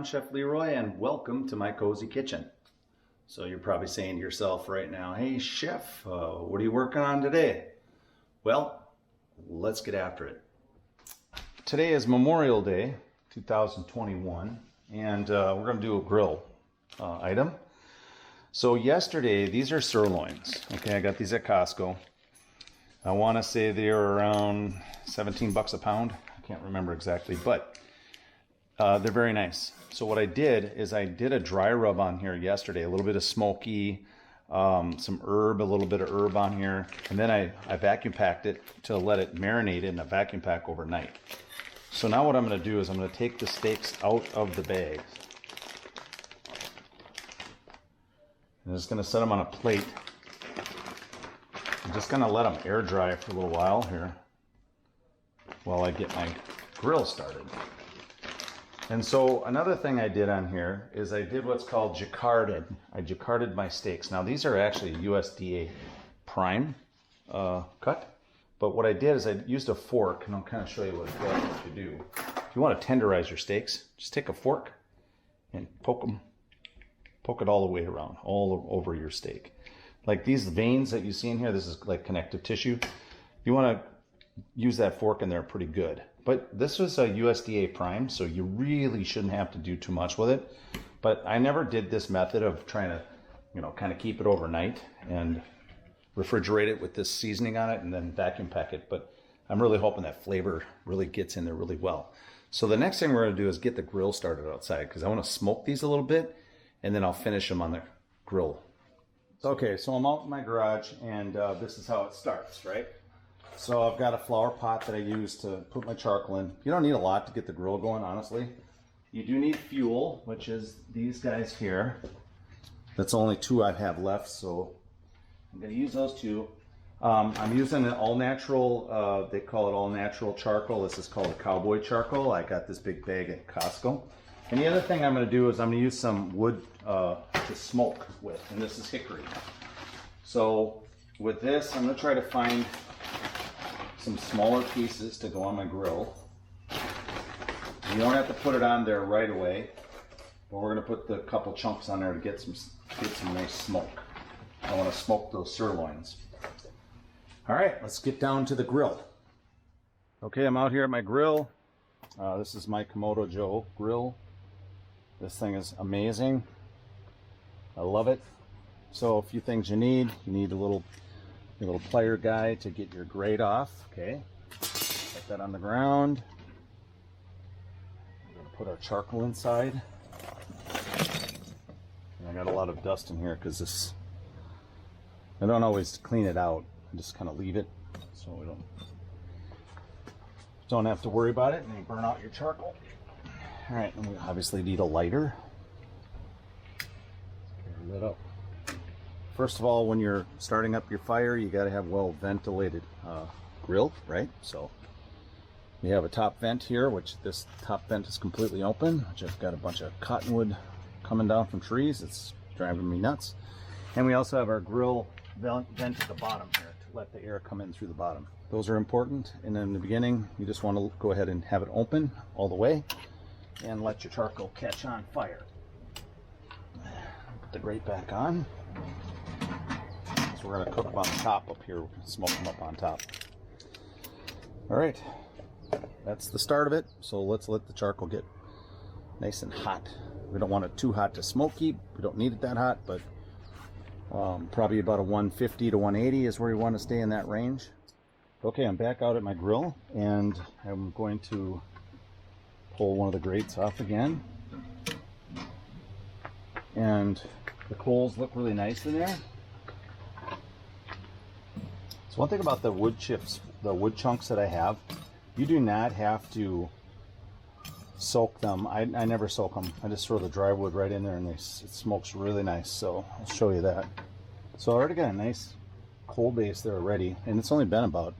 Chef Leroy, and welcome to my cozy kitchen. So you're probably saying to yourself right now, hey chef, what are you working on today? Well, let's get after it. Today is Memorial Day 2021, and we're going to do a grill item. So yesterday, these are sirloins. Okay, I got these at Costco. I want to say they were around 17 bucks a pound. I can't remember exactly, but they're very nice. So what I did is I did a dry rub on here yesterday, a little bit of smoky, some herb, a little bit of herb on here, and then I vacuum packed it to let it marinate in a vacuum pack overnight. So now what I'm going to do is I'm going to take the steaks out of the bags. I'm just going to set them on a plate. I'm just going to let them air dry for a little while here while I get my grill started. And so another thing I did on here is I did what's called jacquarded. I jacquarded my steaks. Now these are actually USDA prime cut. But what I did is I used a fork, and I'll kind of show you what to do. If you want to tenderize your steaks, just take a fork and poke it all the way around, all over your steak. Like these veins that you see in here, this is like connective tissue. You want to use that fork in there pretty good. But this was a USDA prime, so you really shouldn't have to do too much with it. But I never did this method of trying to, kind of keep it overnight and refrigerate it with this seasoning on it and then vacuum pack it. But I'm really hoping that flavor really gets in there really well. So the next thing we're going to do is get the grill started outside, because I want to smoke these a little bit and then I'll finish them on the grill. Okay, so I'm out in my garage, and this is how it starts, right? So I've got a flower pot that I use to put my charcoal in. You don't need a lot to get the grill going, honestly. You do need fuel, which is these guys here. That's only two I have left, so I'm going to use those two. I'm using an all-natural, they call it all-natural charcoal. This is called a cowboy charcoal. I got this big bag at Costco. And the other thing I'm going to do is I'm going to use some wood to smoke with, and this is hickory. So with this, I'm going to try to find some smaller pieces to go on my grill. You don't have to put it on there right away, but we're going to put the couple chunks on there to get some nice smoke. I want to smoke those sirloins. All right, let's get down to the grill. Okay, I'm out here at my grill. This is my Komodo Joe grill. This thing is amazing. I love it. So a few things you need a little plier guy to get your grate off. Okay, put that on the ground. We're going to put our charcoal inside. And I got a lot of dust in here because I don't always clean it out. I just kind of leave it so we don't have to worry about it and you burn out your charcoal. All right, and we obviously need a lighter. Get lit up. First of all, when you're starting up your fire, you got to have well ventilated grill, right? So we have a top vent here, which this top vent is completely open. Which I've got a bunch of cottonwood coming down from trees. It's driving me nuts. And we also have our grill vent at the bottom here to let the air come in through the bottom. Those are important. And in the beginning, you just want to go ahead and have it open all the way and let your charcoal catch on fire. Put the grate back on. So we're going to cook them on the top up here. We're going to smoke them up on top. All right, that's the start of it. So let's let the charcoal get nice and hot. We don't want it too hot to smoky. We don't need it that hot, but probably about a 150 to 180 is where you want to stay in that range. Okay, I'm back out at my grill, and I'm going to pull one of the grates off again. And the coals look really nice in there. So one thing about the wood chips, the wood chunks that I have, you do not have to soak them. I never soak them. I just throw the dry wood right in there, and it smokes really nice. So I'll show you that. So I already got a nice coal base there already, and it's only been about,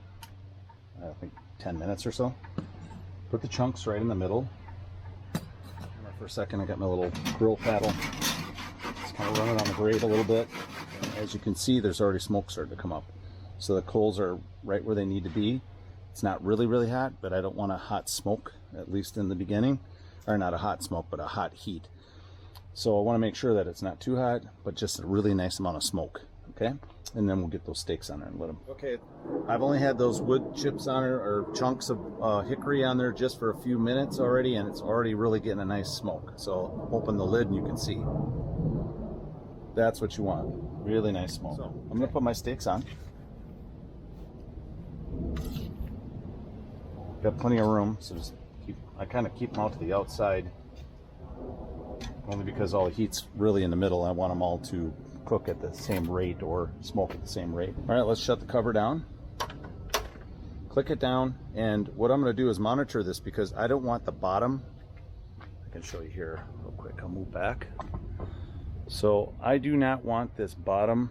I think, 10 minutes or so. Put the chunks right in the middle. For a second, I got my little grill paddle. Just kind of run it on the grate a little bit. As you can see, there's already smoke starting to come up. So the coals are right where they need to be. It's not really, really hot, but I don't want a hot smoke, at least in the beginning. or not a hot smoke, but a hot heat. So I want to make sure that it's not too hot, but just a really nice amount of smoke. Okay, and then we'll get those steaks on there and let them. Okay, I've only had those wood chips on there, or chunks of hickory on there, just for a few minutes already, and it's already really getting a nice smoke. So open the lid and you can see. That's what you want. Really nice smoke. So, I'm going to put my steaks on. Got plenty of room, so just I kind of keep them out to the outside, only because all the heat's really in the middle. I want them all to cook at the same rate or smoke at the same rate. All right, let's shut the cover down. Click it down, and what I'm going to do is monitor this because I don't want the bottom. I can show you here real quick. I'll move back. So I do not want this bottom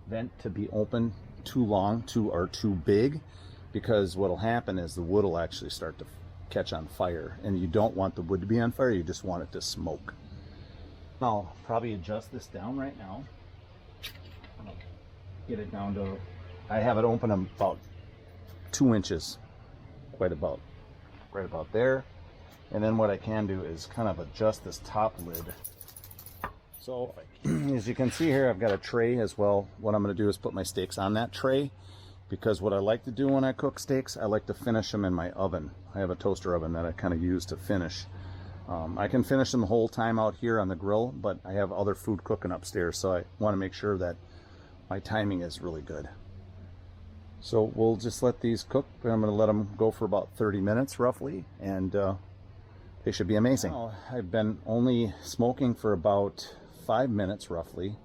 vent to be open too long, or too big, because what will happen is the wood will actually start to catch on fire, and you don't want the wood to be on fire. You just want it to smoke. I'll probably adjust this down right now. I'll get it down to, I have it open about 2 inches, right about there. And then what I can do is kind of adjust this top lid. So as you can see here, I've got a tray as well. What I'm going to do is put my steaks on that tray, because what I like to do when I cook steaks, I like to finish them in my oven. I have a toaster oven that I kind of use to finish. I can finish them the whole time out here on the grill, but I have other food cooking upstairs, so I want to make sure that my timing is really good. So we'll just let these cook. I'm going to let them go for about 30 minutes roughly, and they should be amazing. Now, I've been only smoking for about 5 minutes roughly,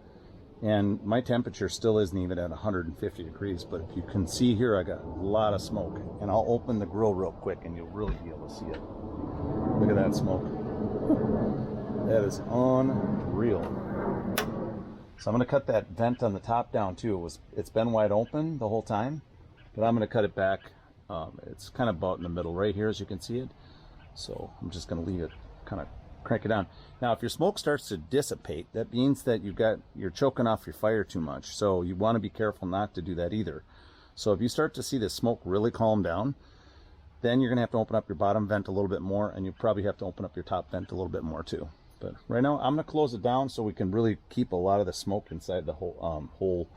and my temperature still isn't even at 150 degrees, but if you can see here, I got a lot of smoke. And I'll open the grill real quick and you'll really be able to see it. Look at that smoke. That is unreal. So I'm going to cut that vent on the top down too. It's been wide open the whole time, but I'm going to cut it back. It's kind of about in the middle right here, as you can see it. So I'm just going to leave it, kind of crank it down. Now if your smoke starts to dissipate, that means that you're choking off your fire too much. So you want to be careful not to do that either. So if you start to see the smoke really calm down, then you're going to have to open up your bottom vent a little bit more, and you probably have to open up your top vent a little bit more too. But right now I'm going to close it down so we can really keep a lot of the smoke inside the whole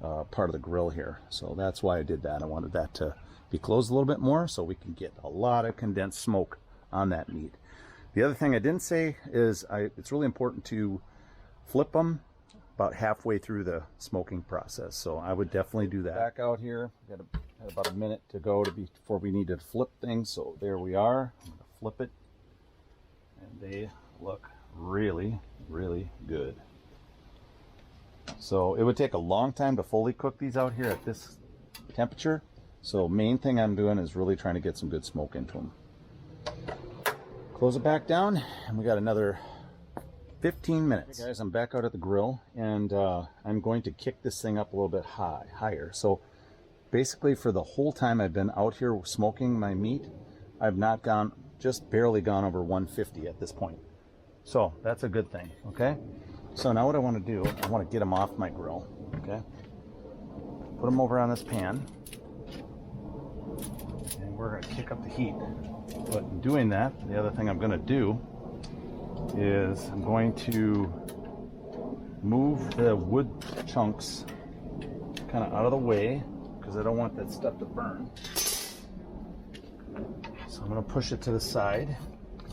part of the grill here. So that's why I did that. I wanted that to be closed a little bit more so we can get a lot of condensed smoke on that meat. The other thing I didn't say is it's really important to flip them about halfway through the smoking process. So I would definitely do that. Back out here, got about a minute to go before we need to flip things. So there we are. I'm going to flip it, and they look really, really good. So it would take a long time to fully cook these out here at this temperature. So main thing I'm doing is really trying to get some good smoke into them. Close it back down, and we got another 15 minutes. Hey guys, I'm back out at the grill, and I'm going to kick this thing up a little bit higher. So basically for the whole time I've been out here smoking my meat, I've not just barely gone over 150 at this point. So that's a good thing, okay? So now what I want to do, I want to get them off my grill, okay? Put them over on this pan, and we're going to kick up the heat. But in doing that, the other thing I'm going to do is I'm going to move the wood chunks kind of out of the way, because I don't want that stuff to burn. So I'm going to push it to the side.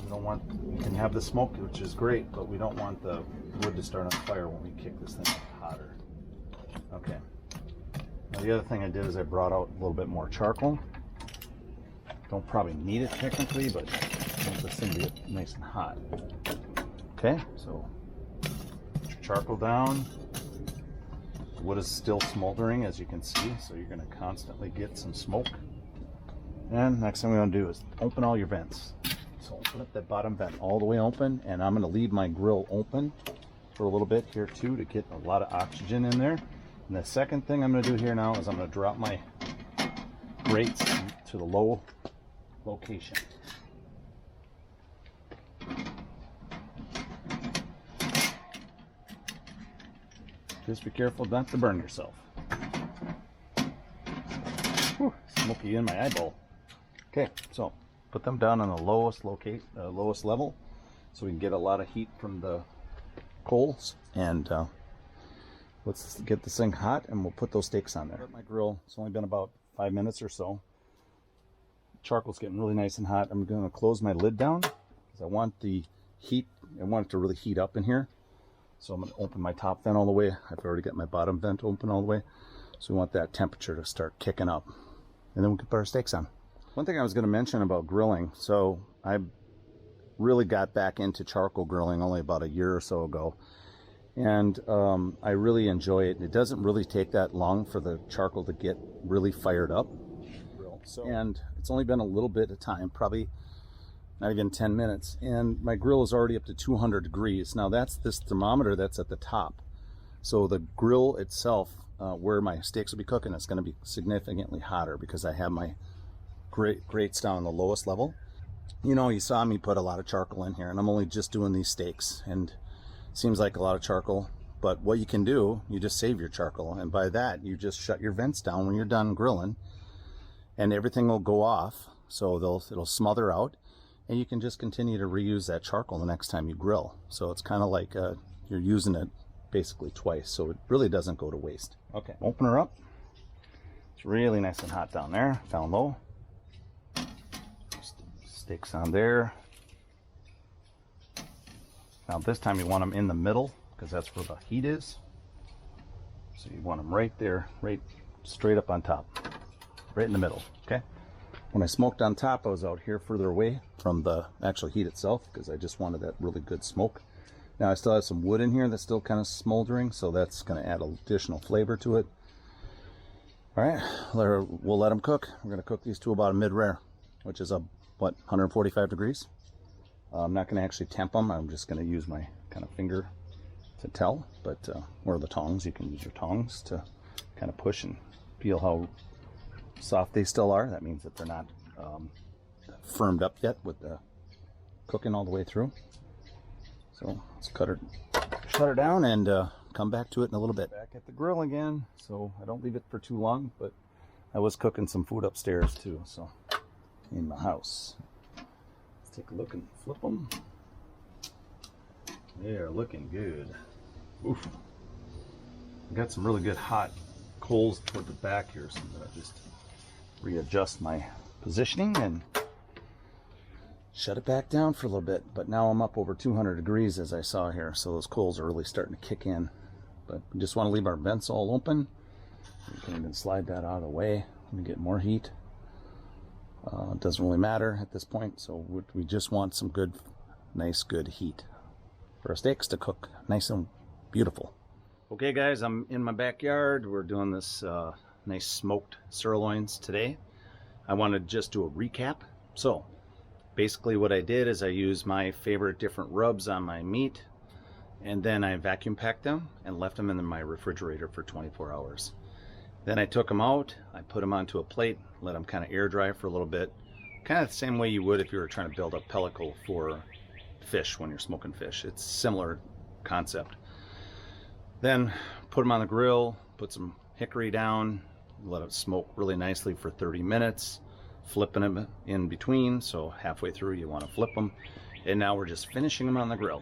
We can have the smoke, which is great, but we don't want the wood to start on fire when we kick this thing up hotter. Okay. Now the other thing I did is I brought out a little bit more charcoal. Don't probably need it technically, but I want this thing to get nice and hot. Okay, so put your charcoal down. The wood is still smoldering, as you can see, so you're going to constantly get some smoke. And next thing we want to do is open all your vents. So open up that bottom vent all the way open, and I'm going to leave my grill open for a little bit here too to get a lot of oxygen in there. And the second thing I'm going to do here now is I'm going to drop my grates to the low location. Just be careful not to burn yourself. Whew, smoky in my eyeball. Okay, so put put them down on the lowest level so we can get a lot of heat from the coals. And let's get this thing hot and we'll put those steaks on there. My grill, it's only been about 5 minutes or so. Charcoal's getting really nice and hot. I'm going to close my lid down because I want the heat, I want it to really heat up in here. So I'm going to open my top vent all the way. I've already got my bottom vent open all the way. So we want that temperature to start kicking up. And then we can put our steaks on. One thing I was going to mention about grilling. So I really got back into charcoal grilling only about a year or so ago. And I really enjoy it. It doesn't really take that long for the charcoal to get really fired up. And it's only been a little bit of time, probably not even 10 minutes. And my grill is already up to 200 degrees. Now that's this thermometer that's at the top. So the grill itself, where my steaks will be cooking, it's going to be significantly hotter because I have my grates down on the lowest level. You know, you saw me put a lot of charcoal in here, and I'm only just doing these steaks. And it seems like a lot of charcoal, but what you can do, you just save your charcoal. And by that, you just shut your vents down when you're done grilling, and everything will go off. So it'll smother out, and you can just continue to reuse that charcoal the next time you grill. So it's kind of like you're using it basically twice, so it really doesn't go to waste. Okay, open her up. It's really nice and hot down there, down low. Steaks on there. Now this time you want them in the middle because that's where the heat is. So you want them right there, right straight up on top, right in the middle. Okay. When I smoked on top, I was out here further away from the actual heat itself because I just wanted that really good smoke. Now I still have some wood in here that's still kind of smoldering, so that's going to add additional flavor to it. All right, we'll let them cook. We're going to cook these to about a mid-rare, which is what, 145 degrees. I'm not going to actually temp them. I'm just going to use my kind of finger to tell, but or the tongs. You can use your tongs to kind of push and feel how soft they still are. That means that they're not firmed up yet with the cooking all the way through. So let's shut her down and come back to it in a little bit. Back at the grill again, so I don't leave it for too long, but I was cooking some food upstairs too, so in the house. Let's take a look and flip them. They're looking good. Oof. I got some really good hot coals toward the back here, so I'm gonna just readjust my positioning and shut it back down for a little bit. But now I'm up over 200 degrees as I saw here, so those coals are really starting to kick in. But we just want to leave our vents all open. We can even slide that out of the way and get more heat. It doesn't really matter at this point, so we just want some good, nice, good heat for our steaks to cook nice and beautiful. Okay guys, I'm in my backyard. We're doing this nice smoked sirloins today. I want to just do a recap. So basically what I did is I used my favorite different rubs on my meat, and then I vacuum packed them and left them in my refrigerator for 24 hours. Then I took them out, I put them onto a plate, let them kind of air dry for a little bit, kind of the same way you would if you were trying to build a pellicle for fish when you're smoking fish. It's a similar concept. Then put them on the grill, put some hickory down, let it smoke really nicely for 30 minutes, flipping them in between, so halfway through you want to flip them, and now we're just finishing them on the grill.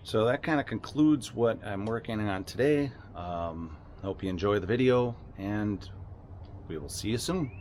So that kind of concludes what I'm working on today. I hope you enjoy the video, and we will see you soon.